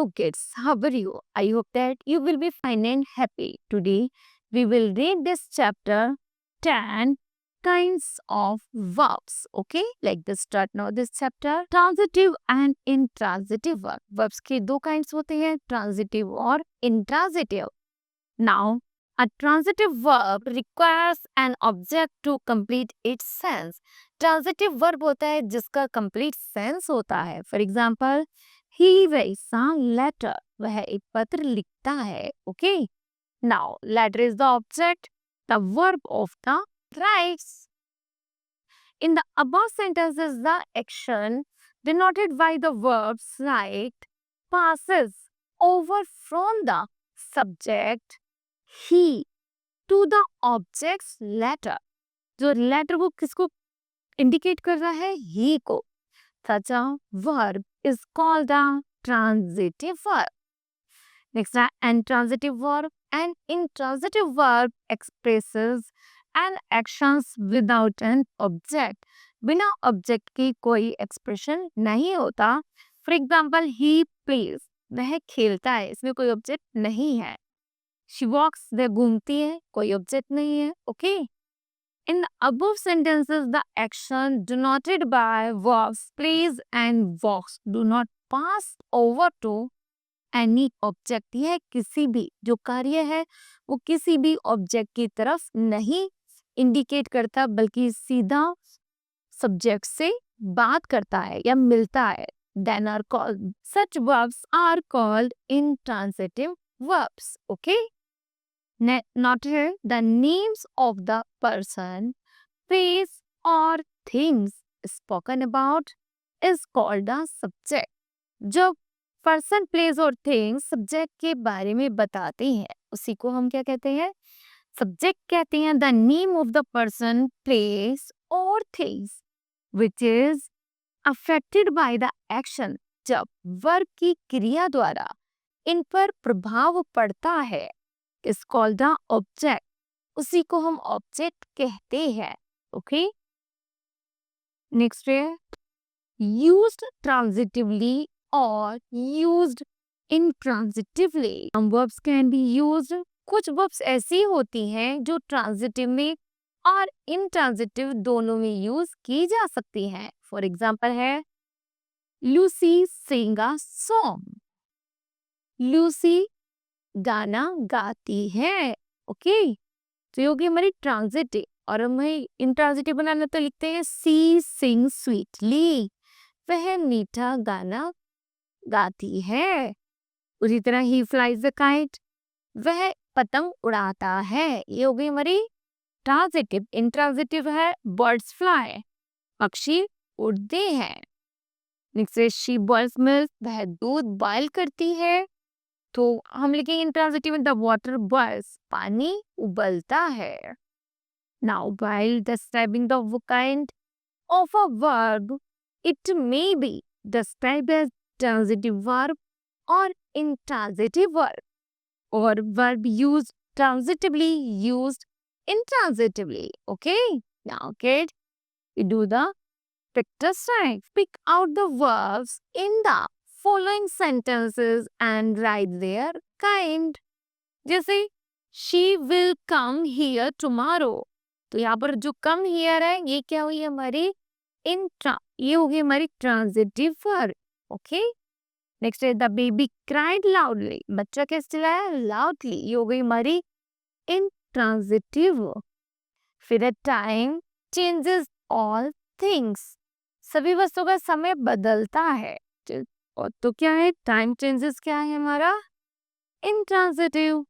Hello kids, how are you? I hope that you will be fine and happy. Today we will read this chapter 10 kinds of verbs. Okay, like this start now this chapter. Transitive and intransitive verb. Verbs के दो kinds होते हैं, transitive और intransitive. Now, a transitive verb requires an object to complete its sense. Transitive verb होता है जिसका complete sense होता है. For example, he writes a letter. वह एक पत्र लिखता है. Okay. Now, letter is the object, the verb of the writes. In the above sentences, the action denoted by the verbs write passes over from the subject he to the object's letter. जो letter वो किसको indicate कर रहा है? he को. Such a verb is called a transitive verb. Next, an intransitive verb. An intransitive verb expresses an actions without an object. बिना object के कोई expression नहीं होता. For example, he plays. वह खेलता है. इसमें कोई object नहीं है. She walks. वह घूमती है. कोई object नहीं है. Okay. In the above sentences, the action denoted by verbs plays and walks do not pass over to any object. यह किसी भी जो कार्य है वो किसी भी object की तरफ नहीं indicate करता बल्कि सीधा subject से बात करता है या मिलता है. Then are called such verbs are called intransitive verbs. Okay. Not here the names of the person, place or things spoken about is called a subject. जब person, place और things subject के बारे में बताते हैं उसी को हम क्या कहते हैं? Subject कहते हैं. The name of the person, place or things which is affected by the action. जब verb की क्रिया द्वारा इन पर प्रभाव पड़ता है is called the object. उसी को हम object कहते हैं. Okay. Next है used transitively or used intransitively. Some verbs can be used. कुछ verbs ऐसी होती हैं जो transitive में और intransitive दोनों में use की जा सकती हैं. For example है Lucy sing a song. Lucy गाना गाती है. ओके. तो ये होगी हमारी ट्रांजिटिव. और हमें इंट्रांजिटिव बनाना तो लिखते हैं सी सिंग स्वीटली. वह मीठा गाना गाती है. उसी तरह ही फ्लाइज द काइट. वह पतंग उड़ाता है. ये हो गई हमारी ट्रांजिटिव. इंट्रांजिटिव है बर्ड्स फ्लाई. पक्षी उड़ते हैं. Next she boils milk. वह दूध बॉयल करती है. तो हम लिखेंगे इंट्रांजिटिव में द वाटर बॉइल्स. पानी उबलता है. Now while describing the kind of a verb, it may be described as transitive verb or intransitive verb, or verb used transitively, used intransitively. Okay. Now kids, we do the practice time. Pick out the verbs in the following sentences and write their kind. जैसे she will come here tomorrow. तो यहाँ पर जो come here है ये क्या हुई हमारी ये होगी हमारी transitive verb. Okay. Next है the baby cried loudly. बच्चा कैसे चिल्लाया? Loudly. ये हो गई हमारी intransitive. फिर है time changes all things. सभी वस्तुओं का समय बदलता है. और तो क्या है? टाइम चेंजेस क्या है हमारा? intransitive.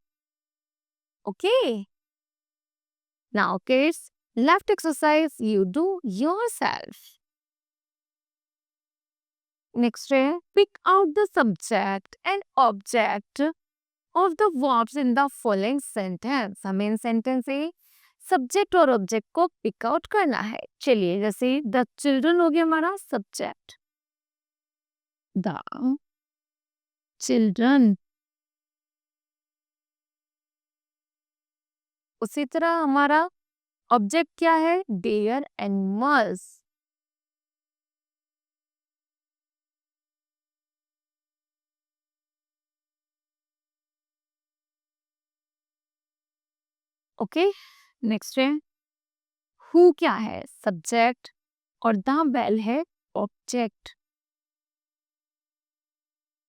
Okay. Now kids, left exercise you do yourself. Next है pick out the subject and object of the verbs in the following sentence. हमें इन सेंटेंस से सब्जेक्ट और ऑब्जेक्ट को पिक आउट करना है. चलिए जैसे द चिल्ड्रन हो गया हमारा सब्जेक्ट. The children. उसी तरह हमारा ऑब्जेक्ट क्या है? There animals. ओके, नेक्स्ट है हु क्या है सब्जेक्ट और द बेल है ऑब्जेक्ट।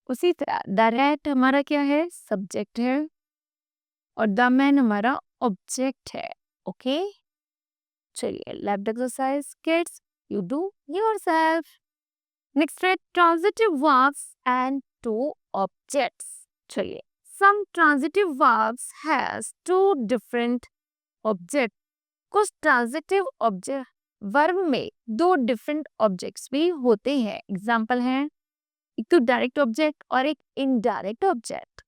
उसी तरह द रैट हमारा क्या है सब्जेक्ट है और द मैन हमारा ऑब्जेक्ट है। ओके, चलिए lab exercise kids you do yourself. Next है transitive verbs and two objects. चलिए some transitive verbs has two different object. कुछ ट्रांजिटिव ऑब्जेक्ट वर्ब में दो डिफरेंट ऑब्जेक्ट्स भी होते हैं। एग्जांपल है एक तो डायरेक्ट ऑब्जेक्ट और एक indirect object.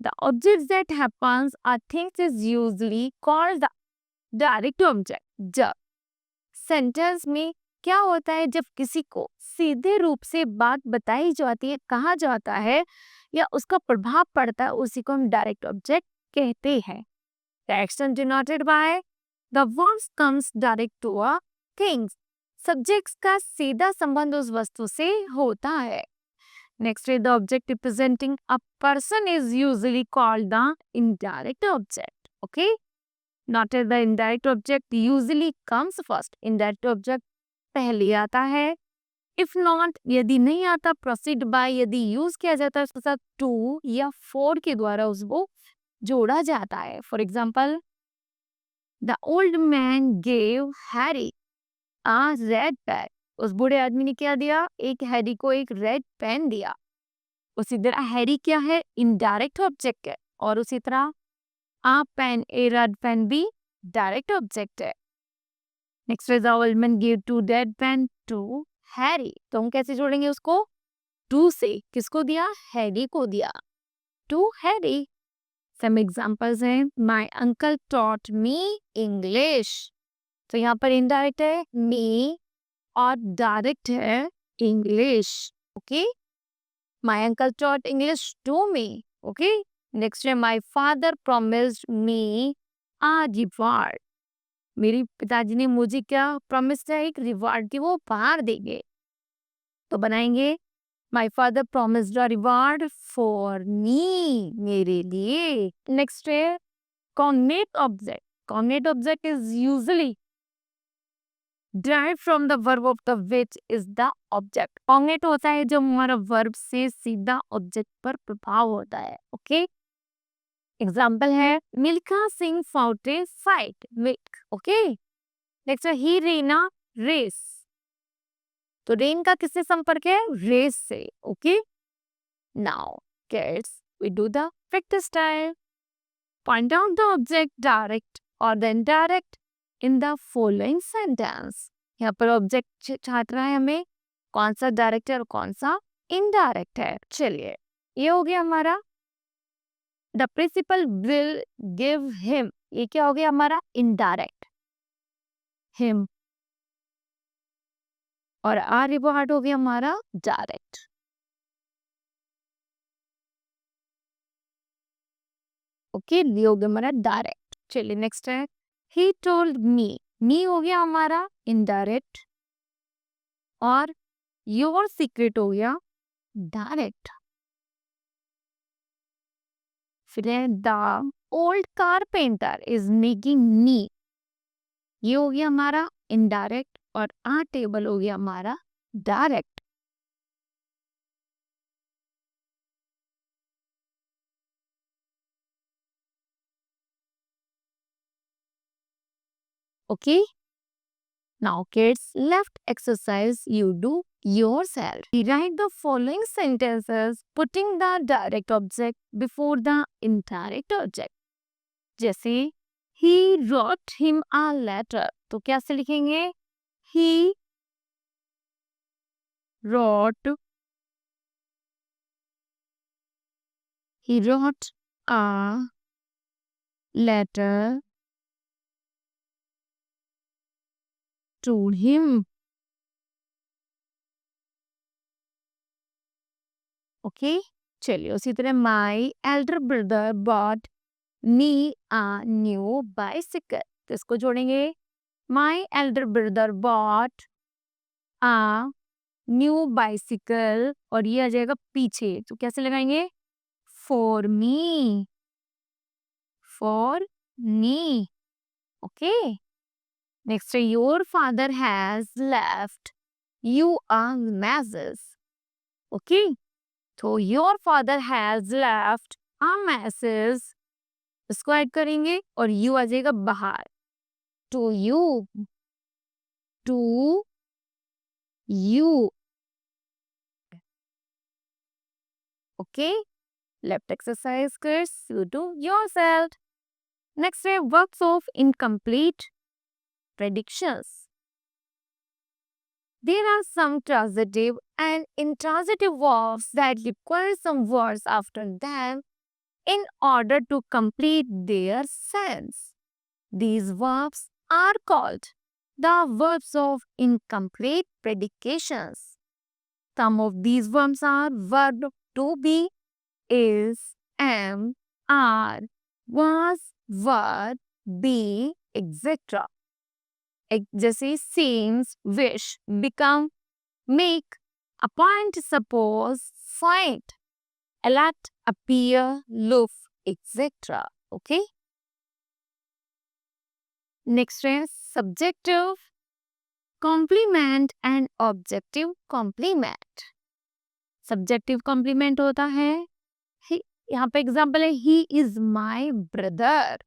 The objects that happens are things is usually called the direct object. जब सेंटेंस में क्या होता है जब किसी को सीधे रूप से बात बताई जाती है कहा जाता है या उसका प्रभाव पड़ता है उसी को हम डायरेक्ट ऑब्जेक्ट कहते हैं। The action denoted by the verbs comes direct to a things. Subjects का सीधा संबंध उस वस्तु से होता है। Next the object representing a person is usually called the indirect object. Okay, noted the indirect object usually comes first. Indirect object पहले आता है। इफ नॉट यदि नहीं आता प्रोसीड बाय यदि यूज किया जाता है उसके साथ टू या फोर के द्वारा उसको जोड़ा जाता है। For example the old man gave Harry a red pen. उस बूढ़े आदमी ने क्या दिया एक हैरी को एक रेड पेन दिया। उसी तरह हैरी क्या है इनडायरेक्ट ऑब्जेक्ट है और उसी तरह a pen a red pen भी डायरेक्ट ऑब्जेक्ट है। Next is the old man give to red pen to Harry. तो हम कैसे जोड़ेंगे उसको टू से। किसको दिया हैरी को दिया टू हैरी। सम एग्जांपल्स हैं my uncle taught me English. तो यहाँ पर इनडायरेक्ट है मी और डायरेक्ट है English. Okay, my uncle taught English to me. Okay, next है my father promised me a reward. मेरे पिताजी ने मुझे क्या प्रॉमिस किया एक रिवार्ड की वो उपहार देंगे। तो बनाएंगे my father promised a reward for me मेरे लिए। नेक्स्ट है cognate object. Cognate object is usually derived from the verb of the which is the object। Cognate होता है जब हमारा वर्ब से सीधा ऑब्जेक्ट पर प्रभाव होता है। ओके, एग्जाम्पल है Milkha Singh fought a fight milk. Okay, next है ही ran a रेस। तो रेन का किससे संपर्क है रेस से। Okay, now kids we do the practice style। Point out the object direct or the indirect in the following sentence। यहाँ पर object छाट रहा है हमें कौन सा डायरेक्ट है और कौन सा इनडायरेक्ट है। चलिए ये हो गया हमारा the principal will give him. ये क्या हो गया हमारा इनडायरेक्ट हिम और आर रिवार्ड हो गया हमारा डायरेक्ट। ओके, ये हो गया हमारा डायरेक्ट। चलिए नेक्स्ट है ही टोल्ड मी हो गया हमारा इनडायरेक्ट और योर सीक्रेट हो गया डायरेक्ट। फिर है the old carpenter is making knee. ये हो गया हमारा इनडायरेक्ट और आ टेबल हो गया हमारा direct. Okay, now kids left exercise you do yourself। Rewrite the following sentences putting the direct object before the indirect object। जैसे he wrote him a letter। तो क्या से लिखेंगे he wrote a letter to him। Okay, चलिए उसी तरह my elder brother bot me a new bicycle. तो इसको जोड़ेंगे my elder brother bought a new bicycle और ये आ जाएगा पीछे तो कैसे लगाएंगे for me knee. Okay. Next, your father has left you a message. Okay. So your father has left a message. इसको ऐड करेंगे और यू आ जाएगा बाहर. To you. To you. Okay. Left exercise, kids. You do yourself. Next, verbs of incomplete predictions. There are some transitive and intransitive verbs that require some words after them in order to complete their sense. These verbs are called the verbs of incomplete predications. Some of these verbs are verb to be, is, am, are, was, were, be, etc. जैसे seems, wish, become, make, appoint, suppose, find, elect, appear, look, etc. Okay. Next is subjective complement and objective complement. Subjective complement होता है यहाँ पे example है he is my brother.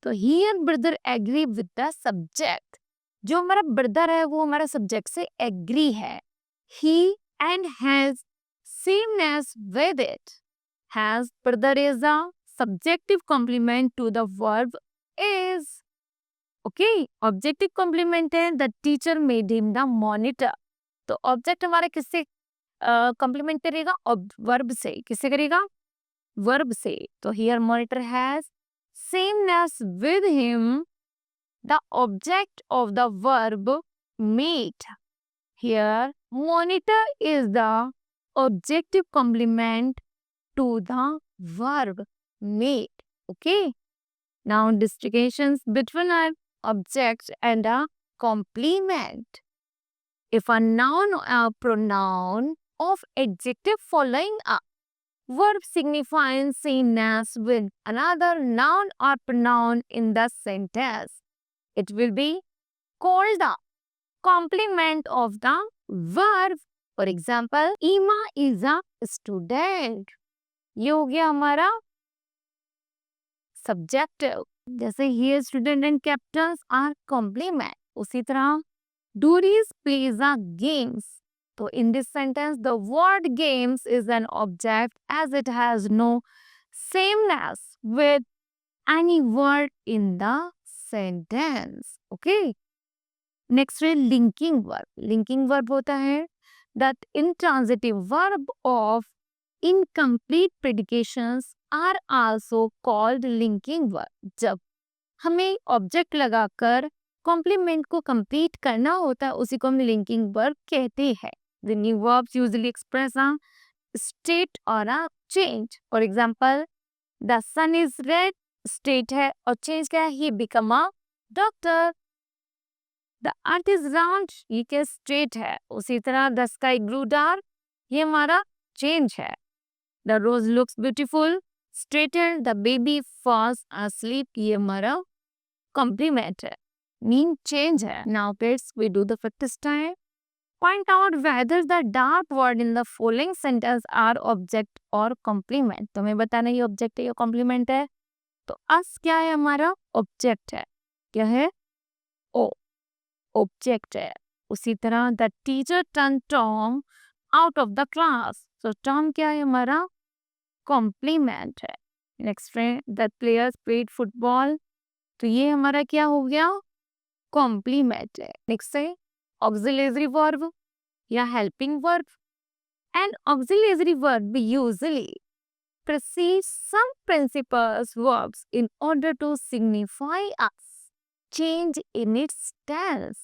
तो here brother agree with the subject. जो हमारा brother है वो हमारा सब्जेक्ट से एग्री है. He and has sameness with it. Has brother is a subjective complement to the verb is. Okay, objective complement है the teacher made him the monitor. तो object हमारा किससे कॉम्प्लीमेंट करेगा? वर्ब से. किससे करेगा? वर्ब से. तो here monitor has sameness with him. The object of the verb made. Here monitor is the objective complement to the verb made. Okay, now distinctions between an object and a complement. If a noun or pronoun of adjective following a verb signifying sameness with another noun or pronoun in the sentence, it will be called the complement of the verb. For example, Ima is a student. ये हो गया हमारा subjective. जैसे here student and captains are complement. उसी तरह Doris plays a games. So in this sentence, the word games is an object as it has no sameness with any word in the sentence. Okay. Next है linking verb. Linking verb होता है that intransitive verb of incomplete predications are also called linking verb. जब हमें object लगाकर complement को complete करना होता है उसी को हम लिंकिंग वर्ब कहते हैं. The new verbs usually express a state or a change. For example, the sun is red, state है और change क्या है? He become a doctor. The earth is round, ये क्या state है? उसी तरह the sky grew dark, ये हमारा change है. The rose looks beautiful, straightened, the baby falls asleep, ये हमारा complement है. Mean change है. Now kids, we do the practice time. Point out whether the dark word in the following sentence are object or complement. तो हमें बताना ये object है या complement है. तो us क्या है? हमारा object है. क्या है? O. Object है. उसी तरह the teacher turned Tom out of the class. So Tom क्या है? हमारा complement है. Next friend, the players played football. तो ये हमारा क्या हो गया? Complement है. Next है auxiliary verb या helping verb. An auxiliary verb usually precedes some principal verbs in order to signify a change in its tense.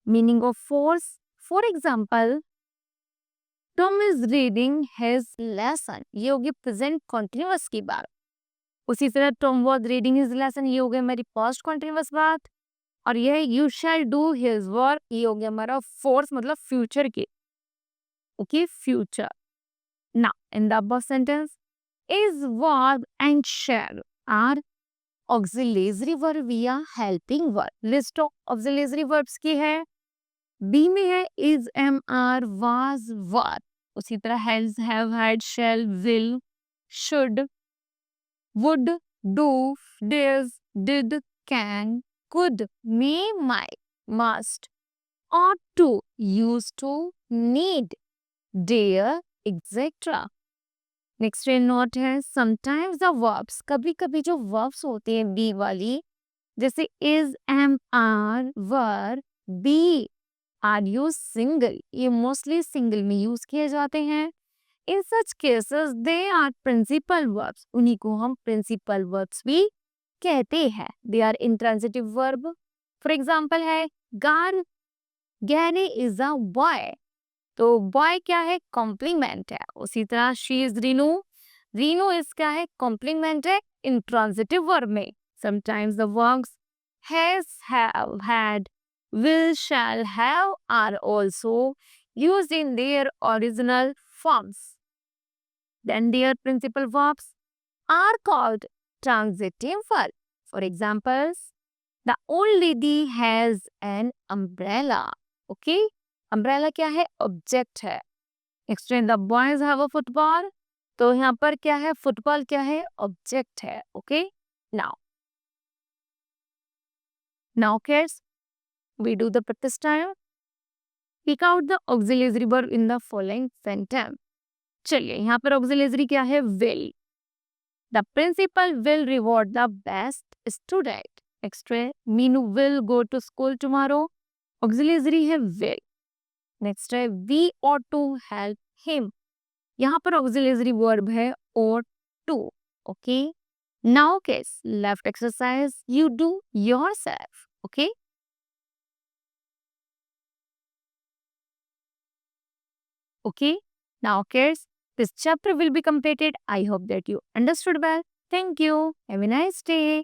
Meaning of force. For example, Tom is reading his lesson. ये होगी present continuous की बात. उसी तरह Tom was reading his lesson, ये हो गया हमारी past continuous बात. और यह you shall do his work, ये हो गया हमारा force मतलब future की. Okay, future. Now, in the above sentence, is, verb and shall are auxiliary verb या helping verb. List of auxiliary verbs की है। बी में है is, am, are, was, were. उसी तरह has, have, had, shall, will, should, would, do, does, did, can, could, may, might, must, ought to, used to, need, dare, etc. Next note है sometimes the verbs, कभी कभी जो वर्ब्स होते हैं be वाली, जैसे is, am, are, were, be, are use single, ये मोस्टली सिंगल में यूज किए जाते हैं। In such cases they are principal verbs, उन्हीं को हम प्रिंसिपल वर्ब्स भी कहते हैं। They are intransitive verb. For example है गार, गैरी इज अ बॉय, तो बॉय क्या है, कॉम्प्लीमेंट है। उसी तरह she is Reenu, Reenu is क्या है, कॉम्प्लीमेंट है इंट्रांजिटिव वर्ब में। Sometimes the verbs has, have, had, will, shall, have are also used in their original forms. Then their principal verbs are called transitive verb. For examples, the old lady has an umbrella. Okay? Umbrella क्या है, object है। Next है the boys have a football. तो यहाँ पर क्या है, football क्या है, object है। Okay? Now kids, we do the practice time. Pick out the auxiliary verb in the following sentence. चलिए यहाँ पर auxiliary क्या है, will. The principal will reward the best student. Next है Meenu will go to school tomorrow. Auxiliary है will. Next है we ought to help him. यहाँ पर auxiliary verb है ought to. Okay. Now case left exercise you do yourself. Okay. Okay. Now kids, this chapter will be completed. I hope that you understood well. Thank you. Have a nice day.